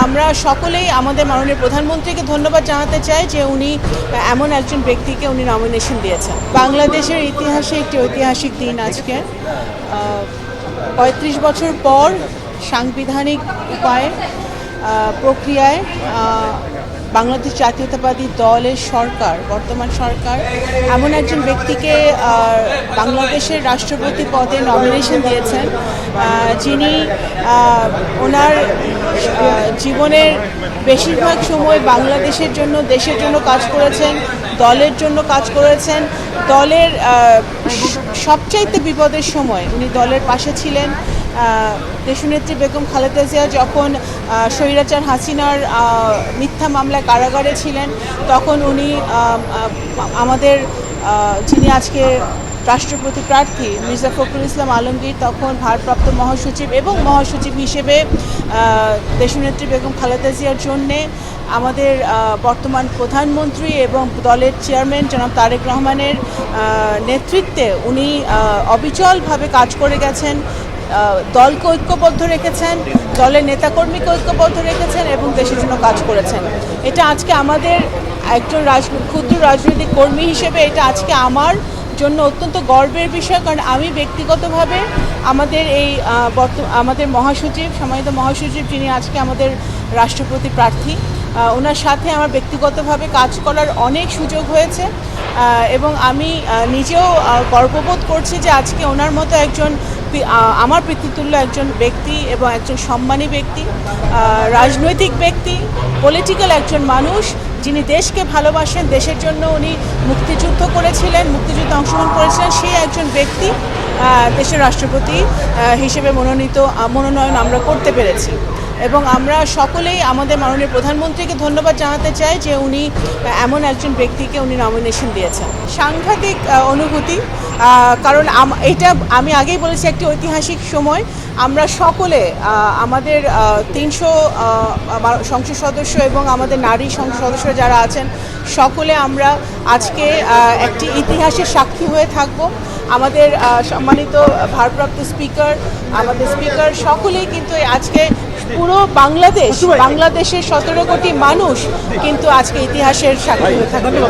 আমরা সকলেই আমাদের মাননীয় প্রধানমন্ত্রীকে ধন্যবাদ জানাতে চাই যে উনি এমন একজন ব্যক্তিকে উনি নমিনেশন দিয়েছেন। বাংলাদেশের ইতিহাসে একটি ঐতিহাসিক দিন আজকে। ৩৫ বছর পর সাংবিধানিক উপায়ে প্রক্রিয়ায় বাংলাদেশ জাতীয়তাবাদী দলের সরকার, বর্তমান সরকার এমন একজন ব্যক্তিকে বাংলাদেশের রাষ্ট্রপতি পদে নমিনেশন দিয়েছেন, যিনি ওনার জীবনের বেশিরভাগ সময় বাংলাদেশের জন্য, দেশের জন্য কাজ করেছেন, দলের জন্য কাজ করেছেন। দলের সবচাইতে বিপদের সময় উনি দলের পাশে ছিলেন। দেশনেত্রী বেগম খালেদা জিয়া যখন স্বৈরাচার হাসিনার মিথ্যা মামলায় কারাগারে ছিলেন, তখন উনি আমাদের যিনি আজকে রাষ্ট্রপতি প্রার্থী মির্জা ফখরুল ইসলাম আলমগীর, তখন ভারপ্রাপ্ত মহাসচিব এবং মহাসচিব হিসেবে দেশনেত্রী বেগম খালেদা জিয়ার জন্যে আমাদের বর্তমান প্রধানমন্ত্রী এবং দলের চেয়ারম্যান জনাব তারেক রহমানের নেতৃত্বে উনি অবিচলভাবে কাজ করে গেছেন, দলকে ঐক্যবদ্ধ রেখেছেন, দলের নেতাকর্মীকে ঐক্যবদ্ধ রেখেছেন এবং দেশের জন্য কাজ করেছেন। এটা আজকে আমাদের একজন ক্ষুদ্র রাজনৈতিক কর্মী হিসেবে এটা আজকে আমার জন্য অত্যন্ত গর্বের বিষয়, কারণ আমি ব্যক্তিগতভাবে আমাদের আমাদের মহাসচিব, সম্মানিত মহাসচিব যিনি আজকে আমাদের রাষ্ট্রপতি প্রার্থী, ওনার সাথে আমার ব্যক্তিগতভাবে কাজ করার অনেক সুযোগ হয়েছে এবং আমি নিজেও গর্ববোধ করছি যে আজকে ওনার মতো একজন আমার পিতৃতুল্য একজন ব্যক্তি এবং একজন সম্মানী ব্যক্তি, রাজনৈতিক ব্যক্তি, পলিটিক্যাল একজন মানুষ, যিনি দেশকে ভালোবাসেন, দেশের জন্য উনি মুক্তিযুদ্ধ করেছিলেন, মুক্তিযুদ্ধে অংশগ্রহণ করেছিলেন, সেই একজন ব্যক্তি দেশের রাষ্ট্রপতি হিসেবে মনোনয়ন আমরা করতে পেরেছি। এবং আমরা সকলেই আমাদের মাননীয় প্রধানমন্ত্রীকে ধন্যবাদ জানাতে চাই যে উনি এমন একজন ব্যক্তিকে উনি নমিনেশন দিয়েছেন। সাংঘাতিক অনুভূতি, কারণ এটা আমি আগেই বলেছি একটি ঐতিহাসিক সময়। আমরা সকলে আমাদের 300 সংসদ সদস্য এবং আমাদের নারী সংসদ সদস্য যারা আছেন, সকলে আমরা আজকে একটি ইতিহাসের সাক্ষী হয়ে থাকব। আমাদের সম্মানিত ভারপ্রাপ্ত স্পিকার, আমাদের স্পিকার সকলেই কিন্তু আজকে পুরো বাংলাদেশের 17 কোটি মানুষ কিন্তু আজকে ইতিহাসের সাক্ষী হয়ে থাকবে।